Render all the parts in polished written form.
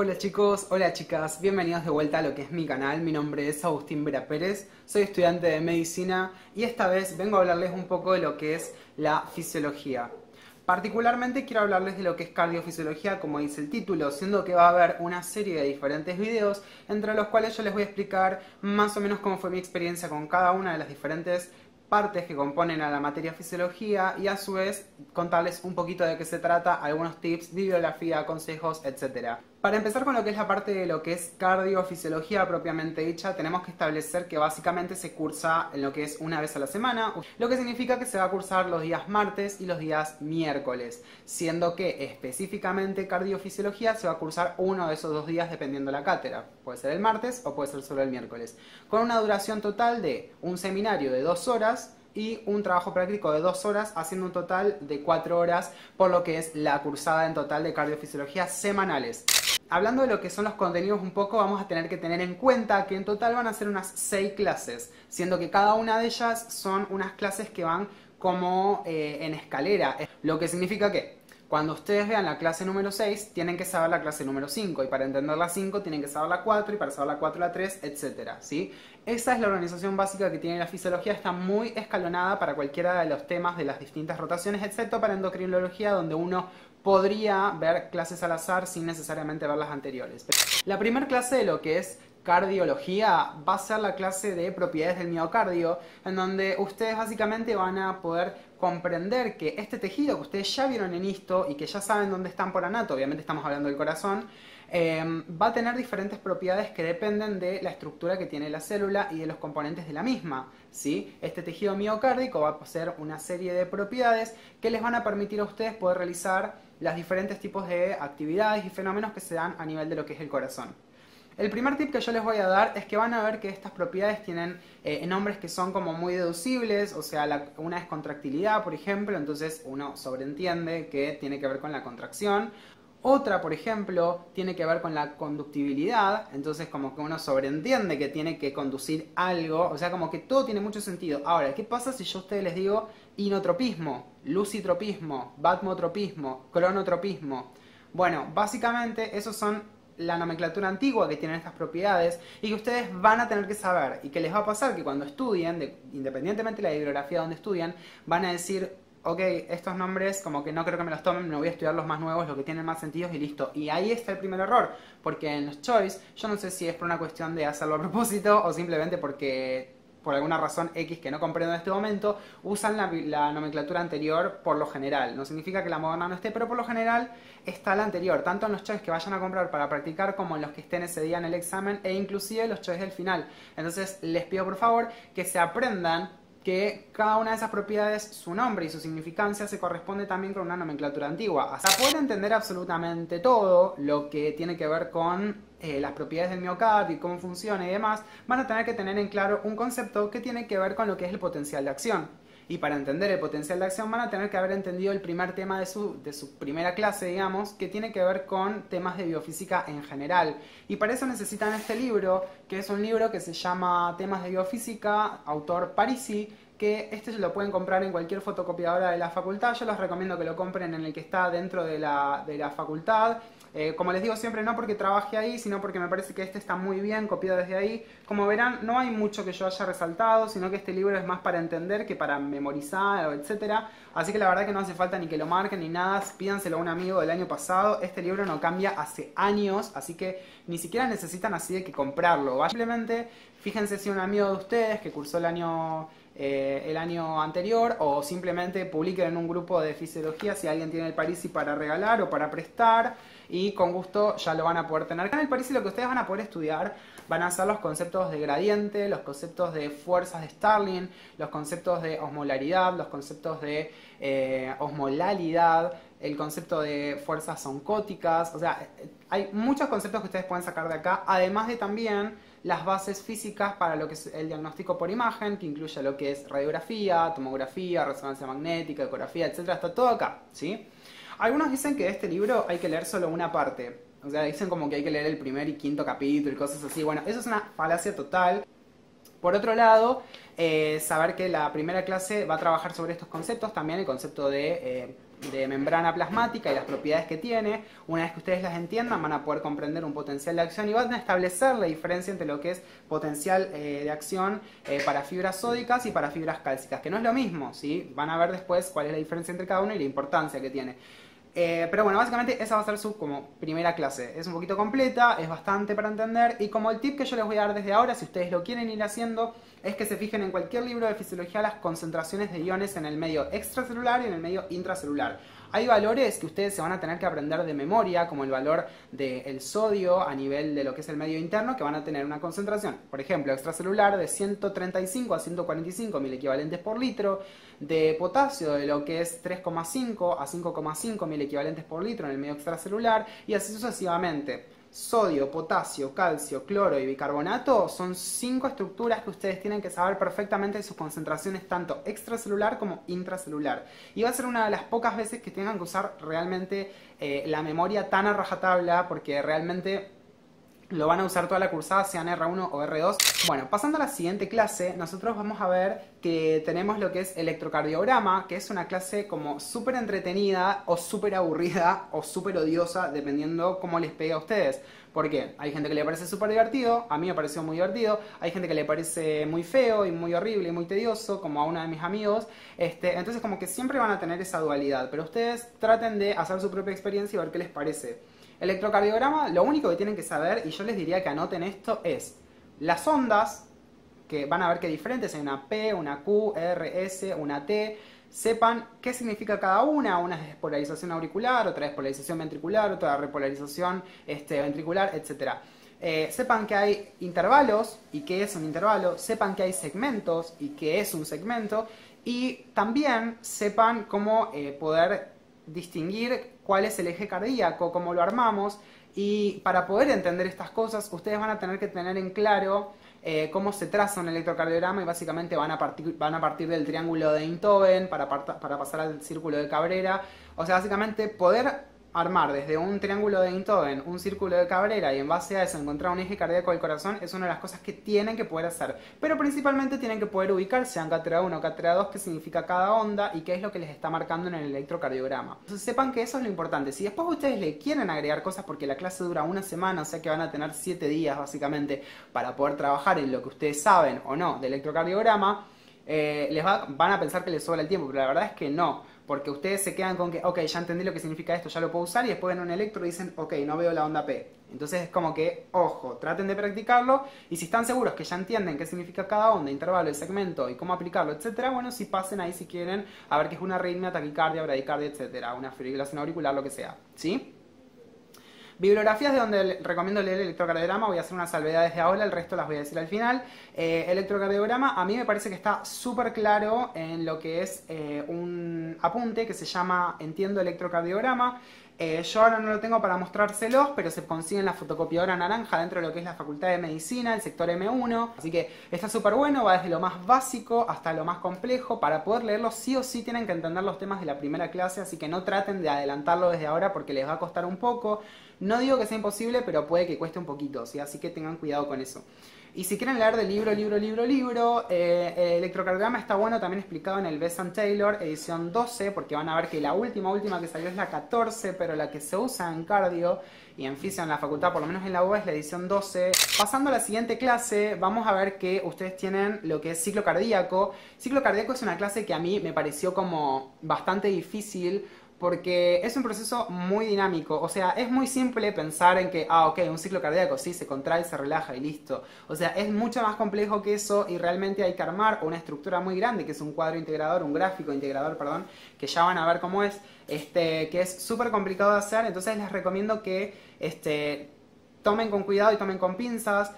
Hola chicos, hola chicas, bienvenidos de vuelta a lo que es mi canal. Mi nombre es Agustín Vera Pérez, soy estudiante de medicina y esta vez vengo a hablarles un poco de lo que es la fisiología. Particularmente quiero hablarles de lo que es cardiofisiología, como dice el título, siendo que va a haber una serie de diferentes videos entre los cuales yo les voy a explicar más o menos cómo fue mi experiencia con cada una de las diferentes partes que componen a la materia fisiología y a su vez contarles un poquito de qué se trata, algunos tips, bibliografía, consejos, etc. Para empezar con lo que es la parte de lo que es cardiofisiología propiamente dicha, tenemos que establecer que básicamente se cursa en lo que es una vez a la semana, lo que significa que se va a cursar los días martes y los días miércoles, siendo que específicamente cardiofisiología se va a cursar uno de esos dos días dependiendo la cátedra, puede ser el martes o puede ser solo el miércoles, con una duración total de un seminario de 2 horas y un trabajo práctico de 2 horas, haciendo un total de 4 horas, por lo que es la cursada en total de cardiofisiología semanales. Hablando de lo que son los contenidos un poco, vamos a tener que tener en cuenta que en total van a ser unas 6 clases, siendo que cada una de ellas son unas clases que van como en escalera, lo que significa que cuando ustedes vean la clase número 6, tienen que saber la clase número 5, y para entender la 5 tienen que saber la 4, y para saber la 4 la 3, etc. ¿Sí? Esa es la organización básica que tiene la fisiología, está muy escalonada para cualquiera de los temas de las distintas rotaciones, excepto para endocrinología, donde uno podría ver clases al azar sin necesariamente ver las anteriores. La primera clase de lo que es cardiología va a ser la clase de propiedades del miocardio, en donde ustedes básicamente van a poder comprender que este tejido que ustedes ya vieron en histo y que ya saben dónde están por anato, obviamente estamos hablando del corazón, va a tener diferentes propiedades que dependen de la estructura que tiene la célula y de los componentes de la misma, ¿sí? Este tejido miocárdico va a poseer una serie de propiedades que les van a permitir a ustedes poder realizar los diferentes tipos de actividades y fenómenos que se dan a nivel de lo que es el corazón. El primer tip que yo les voy a dar es que van a ver que estas propiedades tienen nombres que son como muy deducibles, o sea, una es contractilidad, por ejemplo, entonces uno sobreentiende que tiene que ver con la contracción. Otra, por ejemplo, tiene que ver con la conductibilidad, entonces como que uno sobreentiende que tiene que conducir algo, o sea, como que todo tiene mucho sentido. Ahora, ¿qué pasa si yo a ustedes les digo inotropismo, lucitropismo, batmotropismo, cronotropismo? Bueno, básicamente esos son la nomenclatura antigua que tienen estas propiedades y que ustedes van a tener que saber, y que les va a pasar que cuando estudien, independientemente de la bibliografía donde estudian, van a decir: ok, estos nombres como que no creo que me los tomen, me voy a estudiar los más nuevos, los que tienen más sentidos y listo. Y ahí está el primer error, porque en los choice, yo no sé si es por una cuestión de hacerlo a propósito o simplemente porque por alguna razón X que no comprendo en este momento, usan la nomenclatura anterior por lo general. No significa que la moderna no esté, pero por lo general está la anterior, tanto en los choice que vayan a comprar para practicar como en los que estén ese día en el examen e inclusive los choice del final. Entonces les pido por favor que se aprendan que cada una de esas propiedades, su nombre y su significancia se corresponde también con una nomenclatura antigua. Hasta poder entender absolutamente todo lo que tiene que ver con las propiedades del miocardio y cómo funciona y demás, van a tener que tener en claro un concepto que tiene que ver con lo que es el potencial de acción. Y para entender el potencial de acción van a tener que haber entendido el primer tema de su primera clase, digamos, que tiene que ver con temas de biofísica en general. Y para eso necesitan este libro, que es un libro que se llama Temas de Biofísica, autor Parisi, que este se lo pueden comprar en cualquier fotocopiadora de la facultad. Yo les recomiendo que lo compren en el que está dentro de la facultad. Como les digo siempre, no porque trabaje ahí, sino porque me parece que este está muy bien copiado desde ahí. Como verán, no hay mucho que yo haya resaltado, sino que este libro es más para entender que para memorizar, etc. Así que la verdad que no hace falta ni que lo marquen ni nada, pídanselo a un amigo del año pasado. Este libro no cambia hace años, así que ni siquiera necesitan así de que comprarlo. Simplemente fíjense si un amigo de ustedes que cursó el año anterior, o simplemente publiquen en un grupo de fisiología si alguien tiene el Parisi para regalar o para prestar, y con gusto ya lo van a poder tener. Acá en el Parisi lo que ustedes van a poder estudiar van a ser los conceptos de gradiente, los conceptos de fuerzas de Starling, los conceptos de osmolaridad, los conceptos de osmolalidad, el concepto de fuerzas oncóticas. O sea, hay muchos conceptos que ustedes pueden sacar de acá, además de también las bases físicas para lo que es el diagnóstico por imagen, que incluye lo que es radiografía, tomografía, resonancia magnética, ecografía, etc. Está todo acá, ¿sí? Algunos dicen que de este libro hay que leer solo una parte. O sea, dicen como que hay que leer el primer y quinto capítulo y cosas así. Bueno, eso es una falacia total. Por otro lado, saber que la primera clase va a trabajar sobre estos conceptos, también el concepto de de membrana plasmática y las propiedades que tiene. Una vez que ustedes las entiendan, van a poder comprender un potencial de acción y van a establecer la diferencia entre lo que es potencial de acción para fibras sódicas y para fibras cálcicas, que no es lo mismo, ¿sí? Van a ver después cuál es la diferencia entre cada uno y la importancia que tiene. Pero bueno, básicamente esa va a ser su como primera clase. Es un poquito completa, es bastante para entender, y como el tip que yo les voy a dar desde ahora, si ustedes lo quieren ir haciendo, es que se fijen en cualquier libro de fisiología las concentraciones de iones en el medio extracelular y en el medio intracelular. Hay valores que ustedes se van a tener que aprender de memoria, como el valor del sodio a nivel de lo que es el medio interno, que van a tener una concentración, por ejemplo, extracelular de 135 a 145 mil equivalentes por litro, de potasio de lo que es 3,5 a 5,5 mil equivalentes por litro en el medio extracelular, y así sucesivamente. Sodio, potasio, calcio, cloro y bicarbonato son 5 estructuras que ustedes tienen que saber perfectamente de sus concentraciones tanto extracelular como intracelular. Y va a ser una de las pocas veces que tengan que usar realmente la memoria tan a rajatabla, porque realmente lo van a usar toda la cursada, sean R1 o R2. Bueno, pasando a la siguiente clase, nosotros vamos a ver que tenemos lo que es electrocardiograma, que es una clase como súper entretenida o súper aburrida o súper odiosa, dependiendo cómo les pegue a ustedes. ¿Por qué? Hay gente que le parece súper divertido, a mí me pareció muy divertido, hay gente que le parece muy feo y muy horrible y muy tedioso, como a uno de mis amigos. Entonces como que siempre van a tener esa dualidad, pero ustedes traten de hacer su propia experiencia y ver qué les parece. Electrocardiograma, lo único que tienen que saber, y yo les diría que anoten esto, es las ondas, que van a ver que diferentes, hay una P, una Q, R, S, una T, sepan qué significa cada una es despolarización auricular, otra despolarización ventricular, otra repolarización ventricular, etc. Sepan que hay intervalos y qué es un intervalo, sepan que hay segmentos y qué es un segmento, y también sepan cómo poder distinguir cuál es el eje cardíaco, cómo lo armamos, y para poder entender estas cosas ustedes van a tener que tener en claro cómo se traza un electrocardiograma, y básicamente van a partir del triángulo de Einthoven para pasar al círculo de Cabrera. O sea, básicamente poder armar desde un triángulo de Einthoven un círculo de Cabrera y en base a eso encontrar un eje cardíaco del corazón es una de las cosas que tienen que poder hacer. Pero principalmente tienen que poder ubicarse en cátedra 1 o cátedra 2 qué significa cada onda y qué es lo que les está marcando en el electrocardiograma. Entonces sepan que eso es lo importante. Si después ustedes le quieren agregar cosas, porque la clase dura una semana, o sea que van a tener 7 días básicamente para poder trabajar en lo que ustedes saben o no de electrocardiograma, van a pensar que les sobra el tiempo, pero la verdad es que no. Porque ustedes se quedan con que, ok, ya entendí lo que significa esto, ya lo puedo usar, y después en un electro dicen, ok, no veo la onda P. Entonces es como que, ojo, traten de practicarlo, y si están seguros que ya entienden qué significa cada onda, intervalo, el segmento y cómo aplicarlo, etcétera, bueno, si pasen ahí si quieren a ver qué es una arritmia, taquicardia, bradicardia, etcétera, una fibrilación auricular, lo que sea, ¿sí? Bibliografías de donde recomiendo leer el electrocardiograma, voy a hacer unas salvedades de ahora, el resto las voy a decir al final. Electrocardiograma a mí me parece que está súper claro en lo que es un apunte que se llama Entiendo electrocardiograma. Yo ahora no lo tengo para mostrárselos, pero se consigue en la fotocopiadora naranja dentro de lo que es la Facultad de Medicina, el sector M1. Así que está súper bueno, va desde lo más básico hasta lo más complejo. Para poder leerlo sí o sí tienen que entender los temas de la primera clase, así que no traten de adelantarlo desde ahora porque les va a costar un poco. No digo que sea imposible, pero puede que cueste un poquito, ¿sí? Así que tengan cuidado con eso. Y si quieren leer de libro, electrocardiograma está bueno también explicado en el Best & Taylor, edición 12, porque van a ver que la última que salió es la 14, pero la que se usa en cardio y en fisio en la facultad, por lo menos en la UBA, es la edición 12. Pasando a la siguiente clase, vamos a ver que ustedes tienen lo que es ciclo cardíaco. Ciclo cardíaco es una clase que a mí me pareció como bastante difícil, porque es un proceso muy dinámico. O sea, es muy simple pensar en que, ok, un ciclo cardíaco, sí, se contrae, se relaja y listo. O sea, es mucho más complejo que eso, y realmente hay que armar una estructura muy grande, que es un cuadro integrador, un gráfico integrador, perdón, que ya van a ver cómo es, que es súper complicado de hacer. Entonces les recomiendo que tomen con cuidado y tomen con pinzas.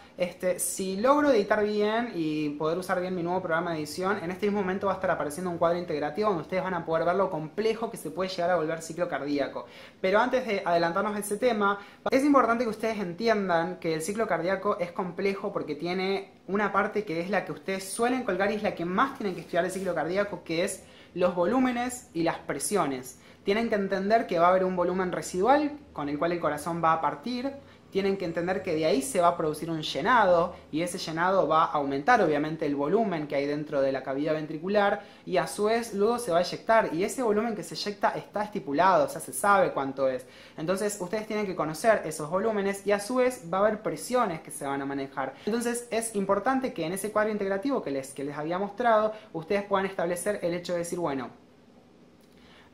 Si logro editar bien y poder usar bien mi nuevo programa de edición, en este mismo momento va a estar apareciendo un cuadro integrativo donde ustedes van a poder ver lo complejo que se puede llegar a volver ciclo cardíaco. Pero antes de adelantarnos a ese tema, es importante que ustedes entiendan que el ciclo cardíaco es complejo porque tiene una parte que es la que ustedes suelen colgar y es la que más tienen que estudiar el ciclo cardíaco, que es los volúmenes y las presiones. Tienen que entender que va a haber un volumen residual con el cual el corazón va a partir, tienen que entender que de ahí se va a producir un llenado y ese llenado va a aumentar obviamente el volumen que hay dentro de la cavidad ventricular y a su vez luego se va a eyectar y ese volumen que se eyecta está estipulado, o sea, se sabe cuánto es. Entonces ustedes tienen que conocer esos volúmenes y a su vez va a haber presiones que se van a manejar. Entonces es importante que en ese cuadro integrativo que les había mostrado ustedes puedan establecer el hecho de decir, bueno,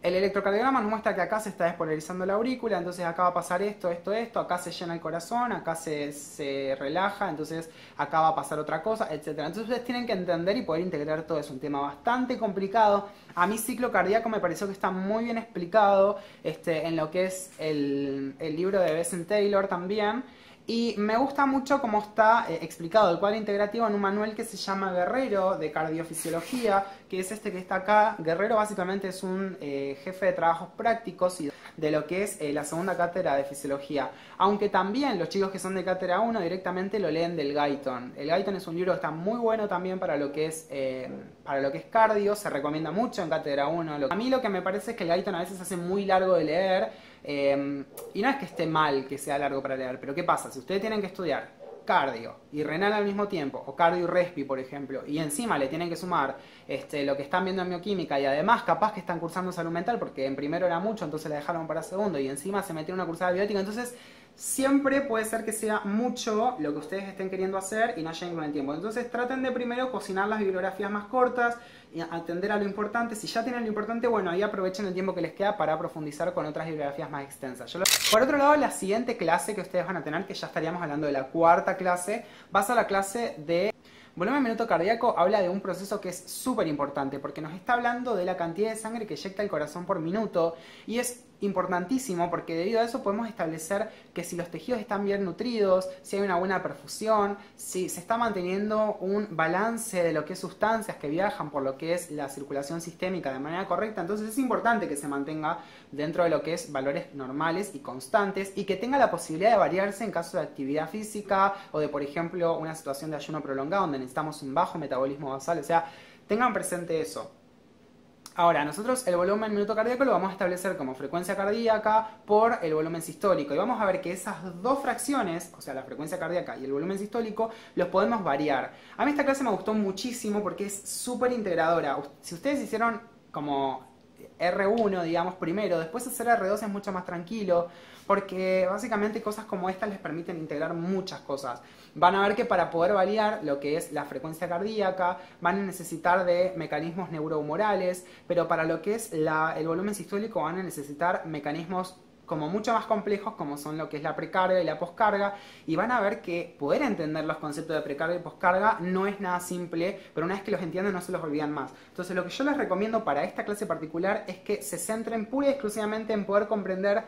el electrocardiograma nos muestra que acá se está despolarizando la aurícula, entonces acá va a pasar esto, acá se llena el corazón, acá se relaja, entonces acá va a pasar otra cosa, etc. Entonces ustedes tienen que entender y poder integrar todo eso, un tema bastante complicado. A mí ciclo cardíaco me pareció que está muy bien explicado en lo que es el libro de Besant Taylor también. Y me gusta mucho cómo está explicado el cuadro integrativo en un manual que se llama Guerrero de Cardiofisiología, que es este que está acá. Guerrero básicamente es un jefe de trabajos prácticos y de lo que es la segunda cátedra de fisiología. Aunque también los chicos que son de cátedra 1 directamente lo leen del Guyton. El Guyton es un libro que está muy bueno también para lo que es cardio, se recomienda mucho en cátedra 1. A mí lo que me parece es que el Guyton a veces se hace muy largo de leer. Y no es que esté mal que sea largo para leer, pero ¿qué pasa? Si ustedes tienen que estudiar cardio y renal al mismo tiempo, o cardio y respi, por ejemplo, y encima le tienen que sumar lo que están viendo en bioquímica y además capaz que están cursando salud mental, porque en primero era mucho, entonces la dejaron para segundo, y encima se metieron una cursada de biótica, entonces siempre puede ser que sea mucho lo que ustedes estén queriendo hacer y no lleguen con el tiempo. Entonces traten de primero cocinar las bibliografías más cortas y atender a lo importante. Si ya tienen lo importante, bueno, ahí aprovechen el tiempo que les queda para profundizar con otras bibliografías más extensas. Por otro lado, la siguiente clase que ustedes van a tener, que ya estaríamos hablando de la cuarta clase, va a ser la clase de volumen minuto cardíaco. Habla de un proceso que es súper importante porque nos está hablando de la cantidad de sangre que eyecta el corazón por minuto y es importantísimo porque debido a eso podemos establecer que si los tejidos están bien nutridos, si hay una buena perfusión, si se está manteniendo un balance de lo que es sustancias que viajan por lo que es la circulación sistémica de manera correcta. Entonces es importante que se mantenga dentro de lo que es valores normales y constantes y que tenga la posibilidad de variarse en caso de actividad física o de, por ejemplo, una situación de ayuno prolongado donde necesitamos un bajo metabolismo basal. O sea, tengan presente eso. Ahora, nosotros el volumen minuto cardíaco lo vamos a establecer como frecuencia cardíaca por el volumen sistólico. Y vamos a ver que esas dos fracciones, o sea, la frecuencia cardíaca y el volumen sistólico, los podemos variar. A mí esta clase me gustó muchísimo porque es súper integradora. Si ustedes hicieron como R1, digamos, primero, después hacer R2 es mucho más tranquilo, porque básicamente cosas como estas les permiten integrar muchas cosas. Van a ver que para poder variar lo que es la frecuencia cardíaca van a necesitar de mecanismos neurohumorales, pero para lo que es el volumen sistólico van a necesitar mecanismos como mucho más complejos, como son lo que es la precarga y la poscarga, y van a ver que poder entender los conceptos de precarga y poscarga no es nada simple, pero una vez que los entienden no se los olvidan más. Entonces lo que yo les recomiendo para esta clase particular es que se centren pura y exclusivamente en poder comprender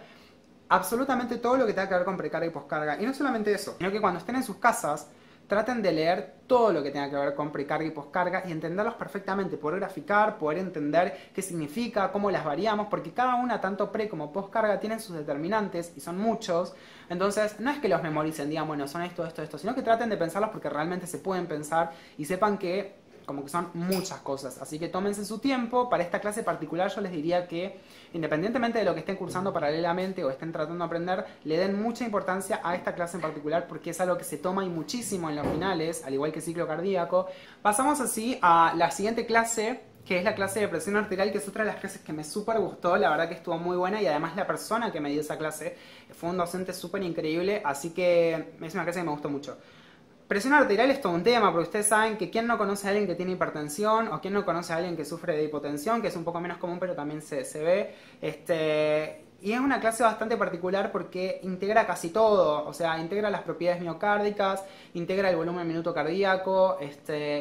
absolutamente todo lo que tenga que ver con precarga y poscarga. Y no solamente eso, sino que cuando estén en sus casas traten de leer todo lo que tenga que ver con precarga y poscarga y entenderlos perfectamente, poder graficar, poder entender qué significa, cómo las variamos, porque cada una, tanto pre como poscarga, tienen sus determinantes y son muchos. Entonces no es que los memoricen, digan, bueno, son esto, sino que traten de pensarlos porque realmente se pueden pensar y sepan que como que son muchas cosas, así que tómense su tiempo. Para esta clase particular yo les diría que independientemente de lo que estén cursando paralelamente o estén tratando de aprender, le den mucha importancia a esta clase en particular porque es algo que se toma y muchísimo en los finales, al igual que ciclo cardíaco. Pasamos así a la siguiente clase, que es la clase de presión arterial, que es otra de las clases que me súper gustó, la verdad que estuvo muy buena y además la persona que me dio esa clase fue un docente súper increíble, así que es una clase que me gustó mucho. Presión arterial es todo un tema, porque ustedes saben que quién no conoce a alguien que tiene hipertensión o quién no conoce a alguien que sufre de hipotensión, que es un poco menos común pero también se ve. Y es una clase bastante particular porque integra casi todo, o sea, integra las propiedades miocárdicas, integra el volumen minuto cardíaco,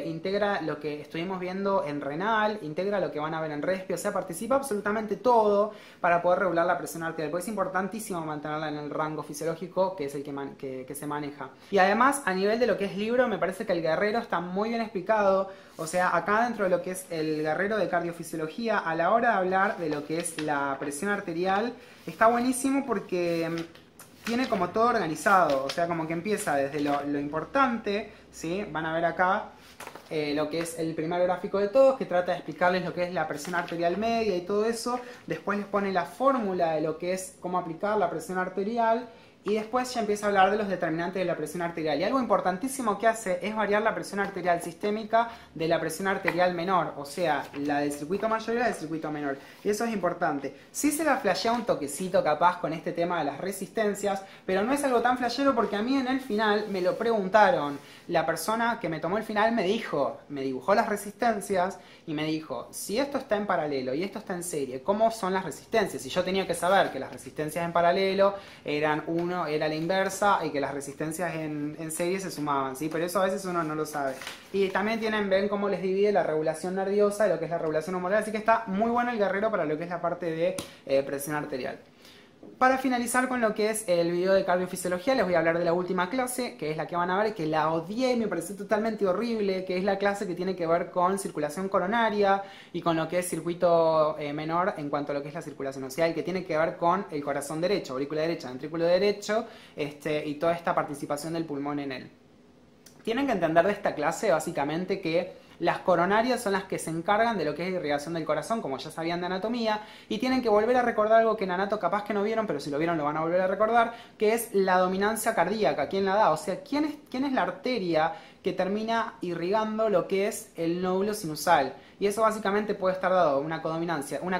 integra lo que estuvimos viendo en renal, integra lo que van a ver en respi, o sea, participa absolutamente todo para poder regular la presión arterial, porque es importantísimo mantenerla en el rango fisiológico que es el que se maneja. Y además, a nivel de lo que es libro, me parece que el Guerrero está muy bien explicado, o sea, acá dentro de lo que es el Guerrero de cardiofisiología, a la hora de hablar de lo que es la presión arterial, está buenísimo porque tiene como todo organizado, o sea, como que empieza desde lo importante, ¿sí? Van a ver acá lo que es el primer gráfico de todos, que trata de explicarles lo que es la presión arterial media y todo eso. Después les pone la fórmula de lo que es cómo aplicar la presión arterial y después ya empieza a hablar de los determinantes de la presión arterial. Y algo importantísimo que hace es variar la presión arterial sistémica de la presión arterial menor, o sea, la del circuito mayor y la del circuito menor. Y eso es importante. Sí se la flashea un toquecito capaz con este tema de las resistencias, pero no es algo tan flashero porque a mí en el final me lo preguntaron. La persona que me tomó el final me dijo, me dibujó las resistencias y me dijo, si esto está en paralelo y esto está en serie, ¿cómo son las resistencias? Y yo tenía que saber que las resistencias en paralelo eran era la inversa y que las resistencias en serie se sumaban, ¿sí? Pero eso a veces uno no lo sabe. Y también ven cómo les divide la regulación nerviosa de lo que es la regulación hormonal, así que está muy bueno el guerrero para lo que es la parte de presión arterial. Para finalizar con lo que es el video de cardiofisiología, les voy a hablar de la última clase, que es la que van a ver, que la odié y me pareció totalmente horrible, que es la clase que tiene que ver con circulación coronaria y con lo que es circuito menor en cuanto a lo que es la circulación, o sea, el que tiene que ver con el corazón derecho, aurícula derecha, ventrículo derecho, y toda esta participación del pulmón en él. Tienen que entender de esta clase básicamente que las coronarias son las que se encargan de lo que es la irrigación del corazón, como ya sabían de anatomía, y tienen que volver a recordar algo que en anato capaz que no vieron, pero si lo vieron lo van a volver a recordar, que es la dominancia cardíaca. ¿Quién la da? O sea, ¿quién es la arteria que termina irrigando lo que es el nódulo sinusal? Y eso básicamente puede estar dado una codominancia, una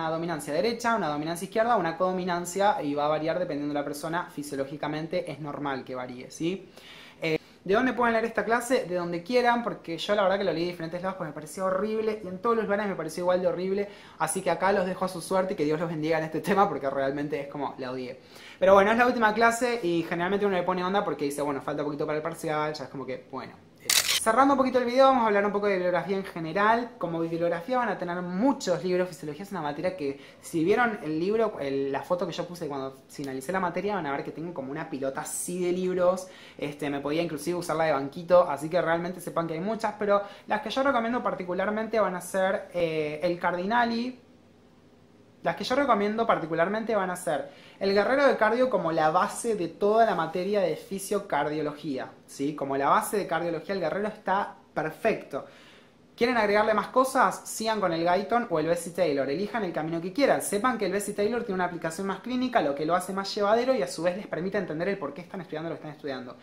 dominancia derecha, una dominancia izquierda, una codominancia, y va a variar dependiendo de la persona. Fisiológicamente es normal que varíe, ¿sí? ¿De dónde pueden leer esta clase? De donde quieran, porque yo la verdad que lo leí de diferentes lados porque me pareció horrible y en todos los lugares me pareció igual de horrible, así que acá los dejo a su suerte y que Dios los bendiga en este tema porque realmente es como la odié. Pero bueno, es la última clase y generalmente uno le pone onda porque dice, bueno, falta poquito para el parcial, ya es como que, bueno. Cerrando un poquito el video, vamos a hablar un poco de bibliografía en general. Como bibliografía van a tener muchos libros. Fisiología es una materia que, si vieron el libro, la foto que yo puse cuando finalicé la materia, van a ver que tengo como una pilota así de libros. Me podía inclusive usarla de banquito, así que realmente sepan que hay muchas, pero las que yo recomiendo particularmente van a ser el Cardinali. Las que yo recomiendo particularmente van a ser el guerrero de cardio como la base de toda la materia de fisiocardiología, ¿sí? Como la base de cardiología, el guerrero está perfecto. ¿Quieren agregarle más cosas? Sigan con el Guyton o el Bessie-Taylor. Elijan el camino que quieran. Sepan que el Bessie-Taylor tiene una aplicación más clínica, lo que lo hace más llevadero y a su vez les permite entender el por qué están estudiando lo que están estudiando.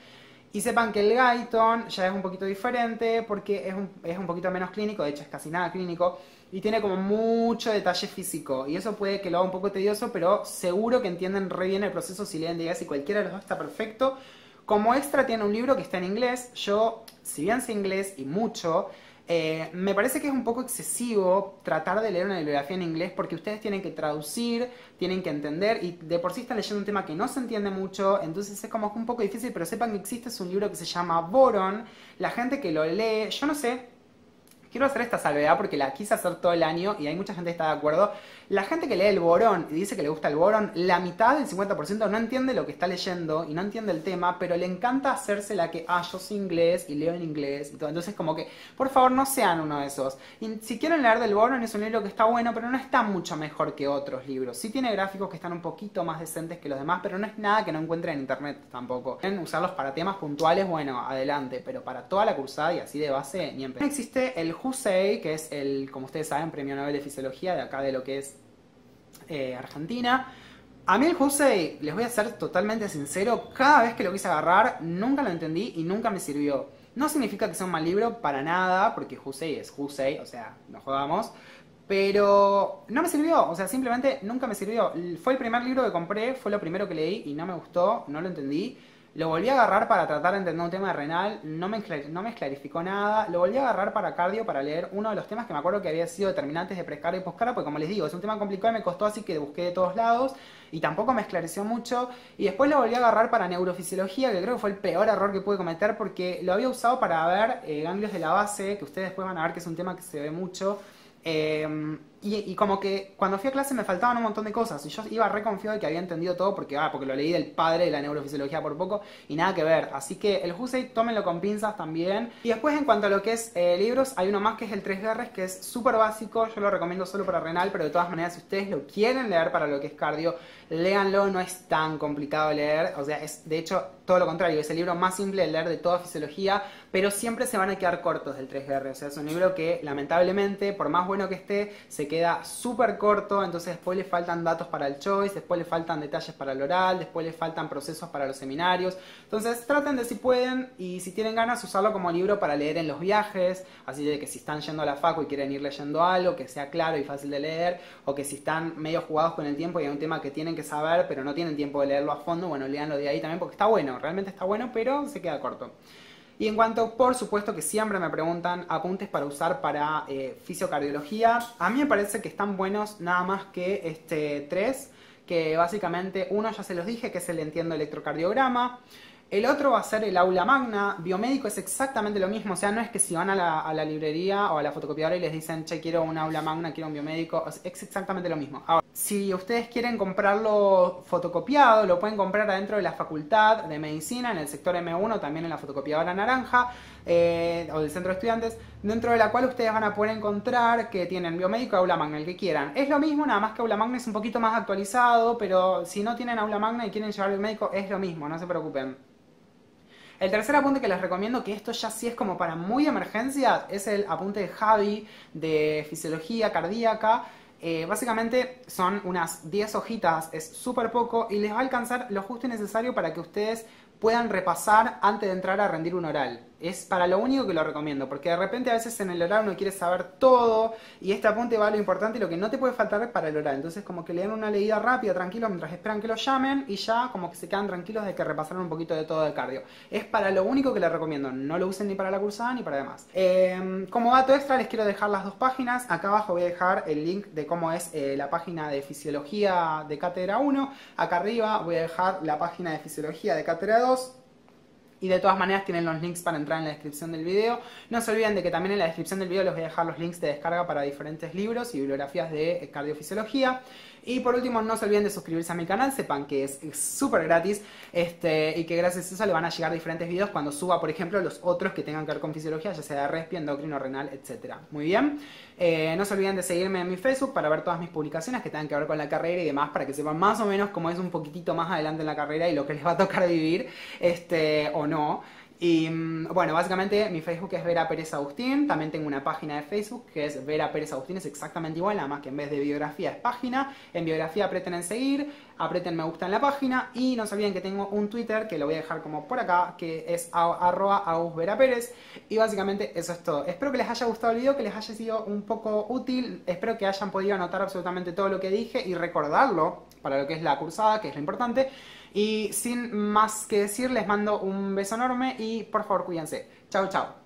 Y sepan que el Guyton ya es un poquito diferente porque es un poquito menos clínico, de hecho es casi nada clínico, y tiene como mucho detalle físico. Y eso puede que lo haga un poco tedioso, pero seguro que entienden re bien el proceso si leen de y cualquiera de los dos está perfecto. Como extra tiene un libro que está en inglés. Yo, si bien sé inglés y mucho, me parece que es un poco excesivo tratar de leer una bibliografía en inglés porque ustedes tienen que traducir, tienen que entender y de por sí están leyendo un tema que no se entiende mucho, entonces es como un poco difícil, pero sepan que existe un libro que se llama Boron. La gente que lo lee, yo no sé, quiero hacer esta salvedad porque la quise hacer todo el año y hay mucha gente que está de acuerdo. La gente que lee el Borón y dice que le gusta el Borón, la mitad del 50% no entiende lo que está leyendo y no entiende el tema, pero le encanta hacerse la que, yo sé inglés y leo en inglés y todo. Entonces como que, por favor, no sean uno de esos. Y si quieren leer del Borón, es un libro que está bueno, pero no está mucho mejor que otros libros. Sí tiene gráficos que están un poquito más decentes que los demás, pero no es nada que no encuentren en internet tampoco. Quieren usarlos para temas puntuales, bueno, adelante, pero para toda la cursada y así de base, ni en pedo. Existe el Hussey, que es el, como ustedes saben, premio Nobel de Fisiología de acá de lo que es Argentina. A mí el Hussey, les voy a ser totalmente sincero, cada vez que lo quise agarrar nunca lo entendí y nunca me sirvió. No significa que sea un mal libro para nada, porque Hussey es Hussey, o sea, no jodamos, pero no me sirvió, o sea, simplemente nunca me sirvió. Fue el primer libro que compré, fue lo primero que leí y no me gustó, no lo entendí. Lo volví a agarrar para tratar de entender un tema de renal, no me clarificó nada. Lo volví a agarrar para cardio, para leer uno de los temas que me acuerdo que había sido determinantes de precardio y poscardio, porque como les digo, es un tema complicado y me costó, así que busqué de todos lados y tampoco me esclareció mucho. Y después lo volví a agarrar para neurofisiología, que creo que fue el peor error que pude cometer, porque lo había usado para ver ganglios de la base, que ustedes después van a ver que es un tema que se ve mucho. Y como que cuando fui a clase me faltaban un montón de cosas y yo iba re confiado de que había entendido todo porque lo leí del padre de la neurofisiología por poco y nada que ver, así que el Hussey tómenlo con pinzas también. Y después en cuanto a lo que es libros, hay uno más que es el 3 Guerres, que es súper básico, yo lo recomiendo solo para renal, pero de todas maneras si ustedes lo quieren leer para lo que es cardio, léanlo, no es tan complicado de leer, o sea, es de hecho todo lo contrario, es el libro más simple de leer de toda fisiología, pero siempre se van a quedar cortos del 3 Guerres, o sea, es un libro que lamentablemente, por más bueno que esté, se queda súper corto, entonces después le faltan datos para el choice, después le faltan detalles para el oral, después le faltan procesos para los seminarios. Entonces traten de, si pueden y si tienen ganas, usarlo como libro para leer en los viajes, así de que si están yendo a la facu y quieren ir leyendo algo que sea claro y fácil de leer, o que si están medio jugados con el tiempo y hay un tema que tienen que saber pero no tienen tiempo de leerlo a fondo, bueno, léanlo de ahí también porque está bueno, realmente está bueno, pero se queda corto. Y en cuanto, por supuesto, que siempre me preguntan apuntes para usar para fisiocardiología, a mí me parece que están buenos nada más que 3, que básicamente uno ya se los dije, que es el Entiendo Electrocardiograma. El otro va a ser el Aula Magna. Biomédico es exactamente lo mismo, o sea, no es que si van a la librería o a la fotocopiadora y les dicen, che, quiero un Aula Magna, quiero un biomédico, es exactamente lo mismo. Ahora, si ustedes quieren comprarlo fotocopiado, lo pueden comprar adentro de la Facultad de Medicina, en el sector M1, también en la fotocopiadora naranja, o del centro de estudiantes, dentro de la cual ustedes van a poder encontrar que tienen biomédico y Aula Magna, el que quieran. Es lo mismo, nada más que Aula Magna es un poquito más actualizado, pero si no tienen Aula Magna y quieren llevar biomédico, es lo mismo, no se preocupen. El tercer apunte que les recomiendo, que esto ya sí es como para muy emergencia, es el apunte de Javi de Fisiología Cardíaca. Básicamente son unas 10 hojitas, es súper poco y les va a alcanzar lo justo y necesario para que ustedes puedan repasar antes de entrar a rendir un oral. Es para lo único que lo recomiendo, porque de repente a veces en el oral uno quiere saber todo y este apunte va a lo importante y lo que no te puede faltar para el oral. Entonces como que le dan una leída rápida, tranquilo, mientras esperan que lo llamen y ya como que se quedan tranquilos de que repasaron un poquito de todo el cardio. Es para lo único que les recomiendo, no lo usen ni para la cursada ni para demás. Como dato extra les quiero dejar las dos páginas. Acá abajo voy a dejar el link de cómo es la página de Fisiología de Cátedra 1. Acá arriba voy a dejar la página de Fisiología de Cátedra 2. Y de todas maneras tienen los links para entrar en la descripción del video. No se olviden de que también en la descripción del video les voy a dejar los links de descarga para diferentes libros y bibliografías de cardiofisiología. Y por último, no se olviden de suscribirse a mi canal, sepan que es súper gratis y que gracias a eso le van a llegar diferentes videos cuando suba, por ejemplo, los otros que tengan que ver con fisiología, ya sea de respi, endocrino, renal, etc. Muy bien. No se olviden de seguirme en mi Facebook para ver todas mis publicaciones que tengan que ver con la carrera y demás, para que sepan más o menos cómo es un poquitito más adelante en la carrera y lo que les va a tocar vivir o no. Y bueno, básicamente mi Facebook es Vera Pérez Agustín, también tengo una página de Facebook que es Vera Pérez Agustín, es exactamente igual, nada más que en vez de biografía es página. En biografía aprieten en seguir, aprieten me gusta en la página y no se olviden que tengo un Twitter que lo voy a dejar como por acá, que es @AugusVeraPérez. Y básicamente eso es todo. Espero que les haya gustado el video, que les haya sido un poco útil, espero que hayan podido anotar absolutamente todo lo que dije y recordarlo para lo que es la cursada, que es lo importante. Y sin más que decir, les mando un beso enorme y por favor cuídense. Chau, chau.